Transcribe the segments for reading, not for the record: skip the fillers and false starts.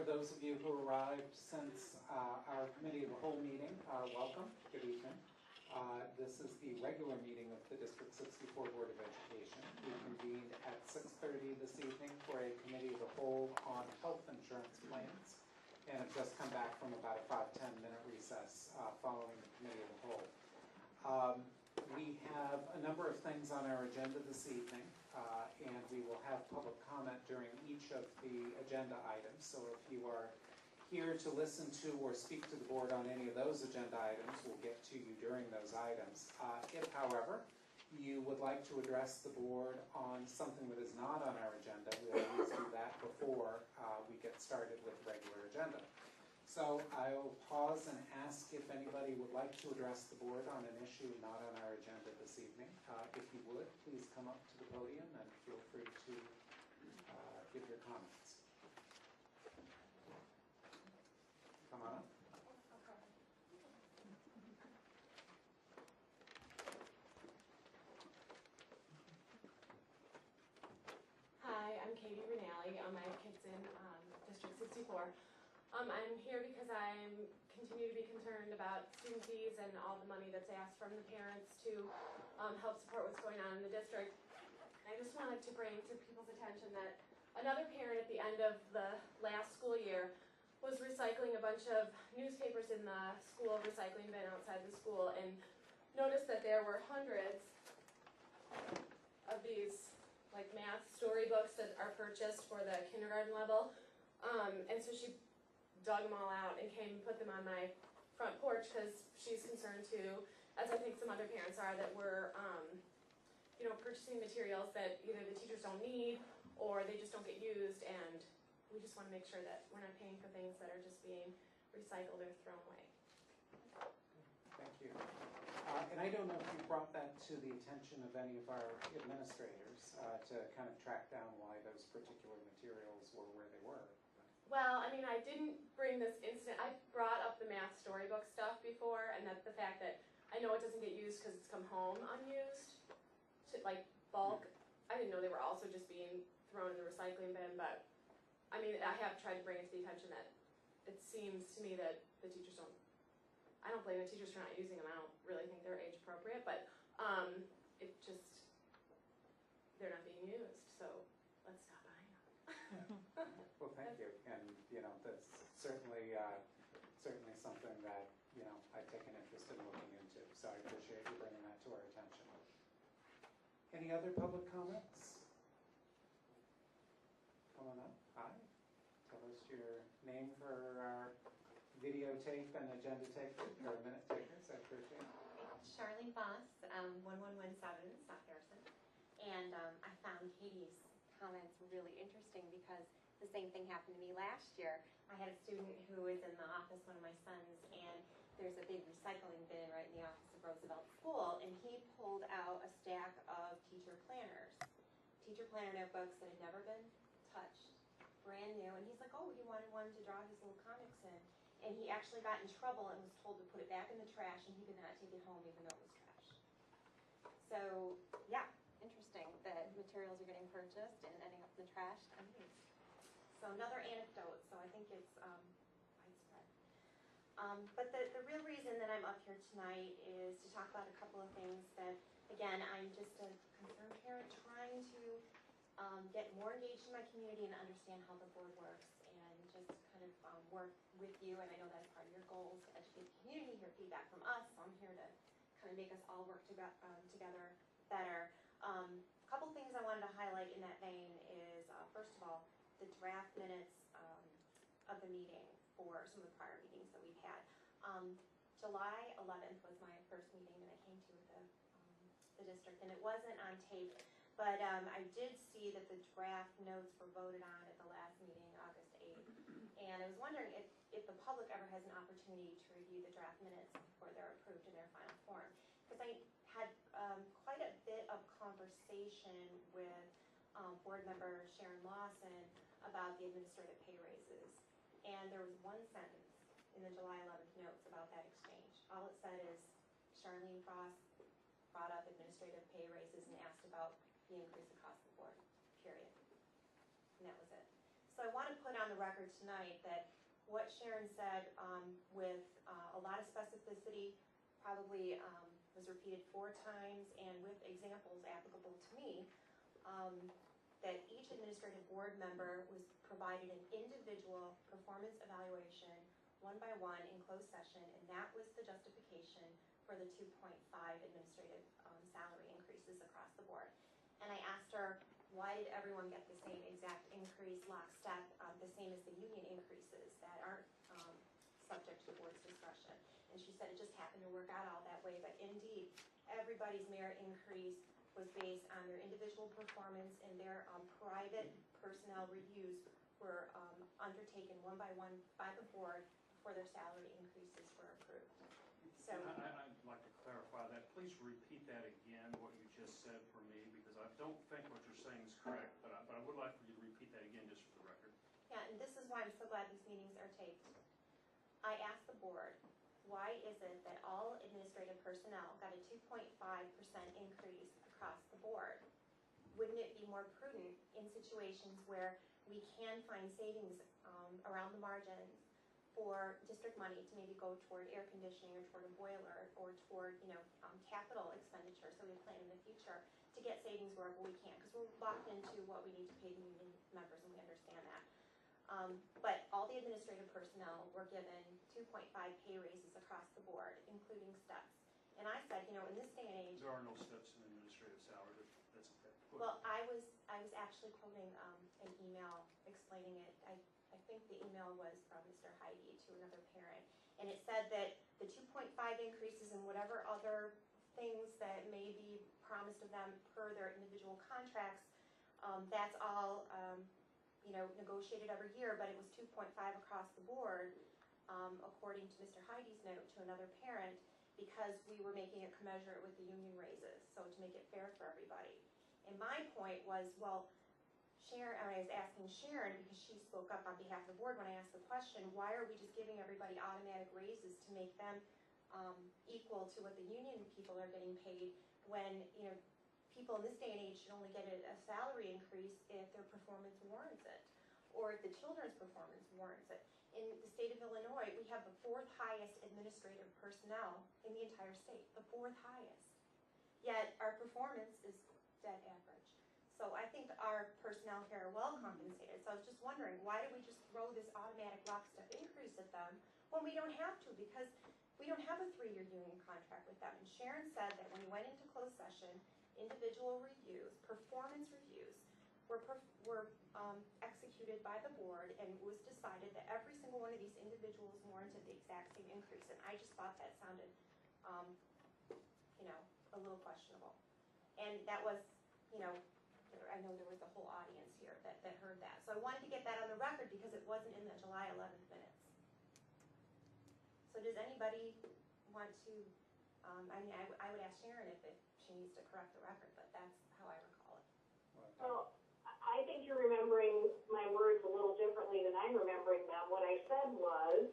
for those of you who arrived since our Committee of the Whole meeting, welcome, good evening. This is the regular meeting of the District 64 Board of Education. We convened at 6:30 this evening for a Committee of the Whole on health insurance plans, and have just come back from about a 5-10 minute recess following the Committee of the Whole. We have a number of things on our agenda this evening, and we will have public comment during each of the agenda items. So if you are here to listen to or speak to the board on any of those agenda items, we'll get to you during those items. If, however, you would like to address the board on something that is not on our agenda, we'll always do that before we get started with the regular agenda. So I'll pause and ask if anybody would like to address the board on an issue not on our agenda this evening. If you would, please come up to the podium and feel free to give your comments. Come on up. Hi, I'm Katie Rinaldi. I have kids in District 64. I'm here because I continue to be concerned about student fees and all the money that's asked from the parents to help support what's going on in the district. And I just wanted to bring to people's attention that another parent at the end of the last school year was recycling a bunch of newspapers in the school recycling bin outside the school and noticed that there were hundreds of these like math storybooks that are purchased for the kindergarten level. And so she dug them all out and came and put them on my front porch because she's concerned too, as I think some other parents are, that we're purchasing materials that either the teachers don't need or they just don't get used, and we just want to make sure that we're not paying for things that are just being recycled or thrown away. Thank you. And I don't know if you brought that to the attention of any of our administrators to kind of track down why those particular materials were where they were. Well, I mean, I didn't bring this incident. I brought up the math storybook stuff before, and that the fact that I know it doesn't get used because it's come home unused, like bulk. I didn't know they were also just being thrown in the recycling bin, but I mean, I have tried to bring it to the attention that it seems to me that the teachers don't, I don't blame the teachers for not using them. I don't really think they're age appropriate, but it just, they're not being used, so let's stop buying them. Well, thank you, and that's certainly something that I take an interest in looking into. So I appreciate you bringing that to our attention. Any other public comments? Come on up. Hi. Tell us your name for our videotape and agenda taker, or minute takers. I appreciate it. Charlene Foss, 1117 South Harrison, and I found Katie's comments really interesting because the same thing happened to me last year. I had a student who was in the office, one of my sons, and there's a big recycling bin right in the office of Roosevelt School, and he pulled out a stack of teacher planners, teacher planner notebooks that had never been touched, brand new, and he's like, oh, he wanted one to draw his little comics in, and he actually got in trouble and was told to put it back in the trash, and he could not take it home even though it was trash. So, yeah. Interesting that materials are getting purchased and ending up in the trash unused. So another anecdote, so I think it's widespread. But the real reason that I'm up here tonight is to talk about a couple of things that, again, I'm just a concerned parent trying to get more engaged in my community and understand how the board works, and just kind of work with you, and I know that's part of your goals, to educate the community, hear feedback from us, so I'm here to kind of make us all work together better. A couple things I wanted to highlight in that vein is, first of all, the draft minutes of the meeting for some of the prior meetings that we've had. July 11th was my first meeting that I came to with the district, and it wasn't on tape, but I did see that the draft notes were voted on at the last meeting, August 8th, and I was wondering if the public ever has an opportunity to review the draft minutes before they're approved in their final form. Because I had quite a bit of conversation with board member Sharon Lawson about the administrative pay raises. And there was one sentence in the July 11th notes about that exchange. All it said is Charlene Foss brought up administrative pay raises and asked about the increase across the board, period. And that was it. So So I want to put on the record tonight that what Sharon said with a lot of specificity probably was repeated 4 times and with examples applicable to me, that each administrative board member was provided an individual performance evaluation, 1 by 1 in closed session, and that was the justification for the 2.5 administrative salary increases across the board. And I asked her, why did everyone get the same exact increase, lockstep, the same as the union increases that aren't subject to the board's discretion? And she said it just happened to work out all that way, but indeed, everybody's merit increase was based on their individual performance, and their private personnel reviews were undertaken 1 by 1 by the board before their salary increases were approved. So I'd like to clarify that. Please repeat that again, what you just said for me, because I don't think what you're saying is correct, but I would like for you to repeat that again just for the record. yeah, and this is why I'm so glad these meetings are taped. I asked the board, why is it that all administrative personnel got a 2.5% increase across the board? Wouldn't it be more prudent in situations where we can find savings around the margins for district money to maybe go toward air conditioning or toward a boiler or toward, capital expenditure, so we plan in the future to get savings wherever we can, because we're locked into what we need to pay the union members, and we understand that. But all the administrative personnel were given 2.5 pay raises across the board, including steps. And I said, in this day and age, There are no steps in administrative salary, but that's okay. Go ahead. well, I was actually quoting an email explaining it. I think the email was from Mr. Heidi to another parent, and it said that the 2.5 increases and whatever other things that may be promised of them per their individual contracts, that's all negotiated every year, but it was 2.5 across the board, according to Mr. Heidi's note to another parent, because we were making it commensurate with the union raises, so to make it fair for everybody. And my point was, well, Sharon, I was asking Sharon, because she spoke up on behalf of the board when I asked the question, why are we just giving everybody automatic raises to make them equal to what the union people are getting paid, when, people in this day and age should only get a salary increase if their performance warrants it, or if the children's performance warrants it. In the state of Illinois, we have the 4th highest administrative personnel in the entire state, the 4th highest. Yet our performance is dead average. So I think our personnel here are well compensated. So I was just wondering, why do we just throw this automatic lockstep increase at them when we don't have to? Because we don't have a 3-year union contract with them. And Sharon said that when we went into closed session, individual reviews, performance reviews, were executed by the board, and it was decided that every single one of these individuals warranted the exact same increase. And I just thought that sounded, a little questionable. And that was, I know there was a whole audience here that heard that. So I wanted to get that on the record because it wasn't in the July 11th minutes. So does anybody want to, I would ask Sharon if she needs to correct the record, but that's how I recall it. Well, I think you're remembering my words a little differently than I'm remembering them. What I said was,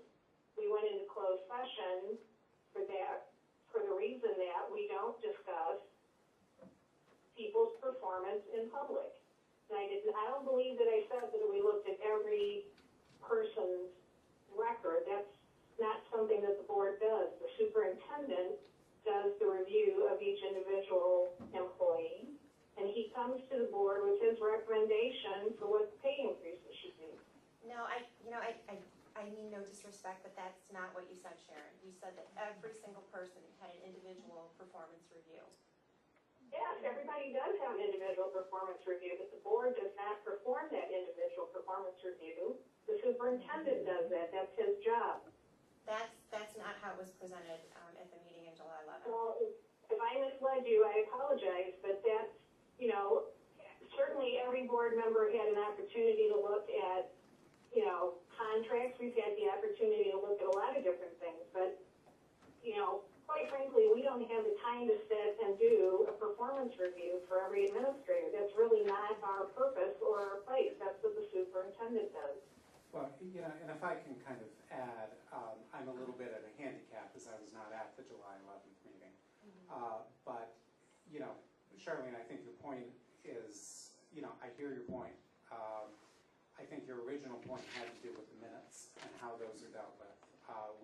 we went into closed session for the reason that we don't discuss people's performance in public. And I don't believe that I said that we looked at every person's record. That's not something that the board does. The superintendent does the review of each individual employee, and he comes to the board with his recommendation for what the pay increases should be. No, I mean no disrespect, but that's not what you said, Sharon. You said that every single person had an individual performance review. Yes, everybody does have an individual performance review, but the board does not perform that individual performance review. The superintendent does that. That's his job. That's not how it was presented at the meeting in July 11th. Well, if I misled you, I apologize, but that's, certainly every board member had an opportunity to look at, contracts. We've had the opportunity to look at a lot of different things, but, quite frankly, we don't have the time to sit and do a performance review for every administrator. That's really not our purpose or our place. That's what the superintendent does. Well, and if I can kind of add, I'm a little bit at a handicap as I was not at the July 11th meeting. But, Charlene, I think your point is, I hear your point. I think your original point had to do with the minutes and how those are dealt with.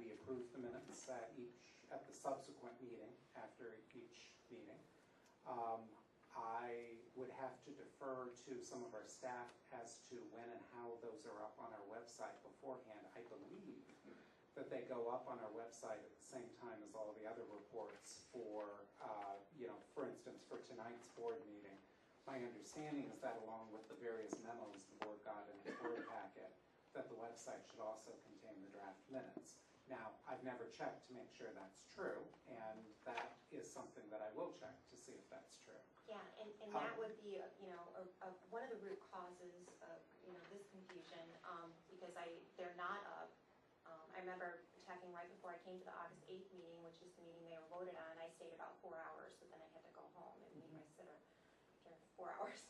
We approved the minutes at the subsequent meeting, after each meeting. I would have to defer to some of our staff as to when and how those are up on our website beforehand. I believe that they go up on our website at the same time as all the other reports for, for instance, for tonight's board meeting. My understanding is that along with the various memos the board got in its board packet, that the website should also contain the draft minutes. Now, I've never checked to make sure that's true, and that is something that I will check to see if that's true. Yeah, and that would be, one of the root causes of, this confusion, because they're not up. I remember checking right before I came to the August 8th meeting, which is the meeting they were voted on. I stayed about 4 hours, but then I had to go home and meet my sitter during 4 hours.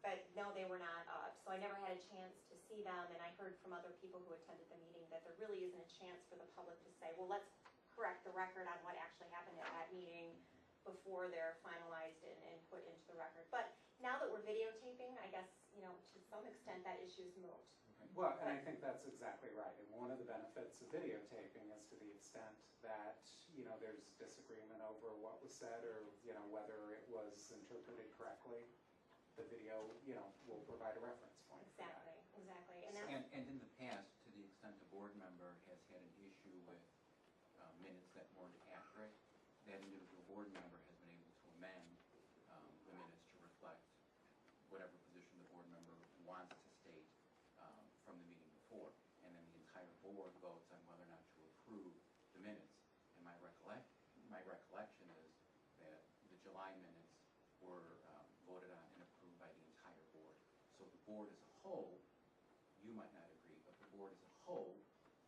But no, they were not up, so I never had a chance to see them, and I heard from other people who attended the meeting that there really isn't a chance for the public to say, well, let's correct the record on what actually happened at that meeting before they're finalized and put into the record. But now that we're videotaping, I guess, to some extent that issue is moot. Well, and I think that's exactly right. And one of the benefits of videotaping is to the extent that, there's disagreement over what was said or, whether it was interpreted correctly. The video, will provide a reference point for that. Exactly. And in the past, to the extent a board member has had an issue with minutes that weren't accurate, that individual board member has been able to amend the minutes to reflect whatever position the board member wants to state from the meeting before. And then the entire board votes on whether or not to approve the minutes. And my recollection is that the July minutes were voted on and approved by the entire board. So the board as a whole, you might not agree, but the board as a whole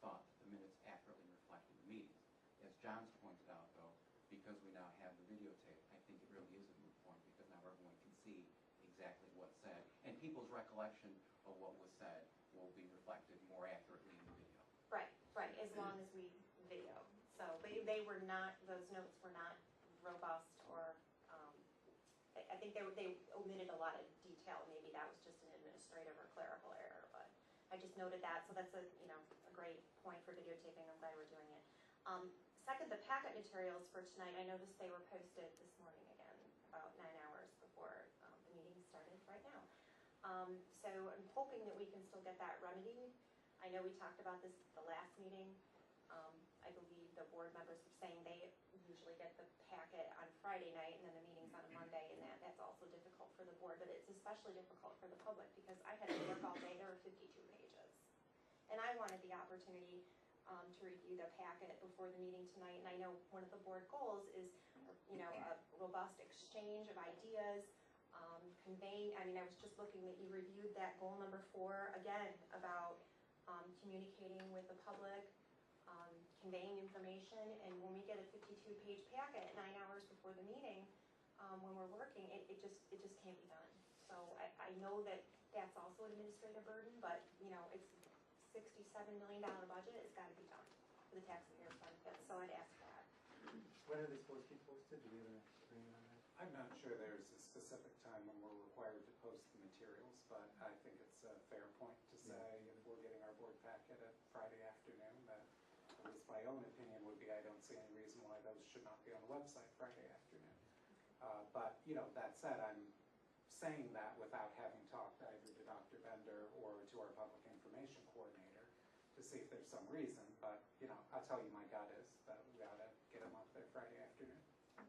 thought that the minutes accurately reflected the meetings. As John's pointed out, though, because we now have the videotape, I think it really is a moot point because now everyone can see exactly what's said. And people's recollection of what was said will be reflected more accurately in the video. Right, as long as we video. So they were not, those notes were not robust or, I think they omitted a lot of detail. Maybe that was just an administrative or clerical error, but I just noted that. So that's a great point for videotaping. I'm glad we're doing it. Second, the packet materials for tonight, I noticed they were posted this morning again, about 9 hours before the meeting started right now. So I'm hoping that we can still get that remedied. I know we talked about this at the last meeting. I believe the board members were saying they usually get the packet on Friday night and then the meeting's on a Monday, and that's also difficult for the board, but it's especially difficult for the public because I had to work all day. There were 52 pages. And I wanted the opportunity to review the packet before the meeting tonight, and I know one of the board goals is, a robust exchange of ideas, conveying, I was just looking that you reviewed that goal number 4, again, about communicating with the public, conveying information, and when we get a 52-page packet 9 hours before the meeting, when we're working, it just can't be done. So I know that that's also an administrative burden, but it's $67 million budget, it's got to be done for the taxpayers' benefit, so I'd ask that. When are they supposed to be posted? Do we have an agreement on that? I'm not sure there's a specific time when we're required to post the materials, but I think it's a fair point to say if we're getting our board packet at Friday afternoon, that at least my own opinion would be I don't see any reason why those should not be on the website Friday afternoon. But, that said, I'm saying that without having talked either to Dr. Bender or to our public information coordinator to see if there's some reason, but,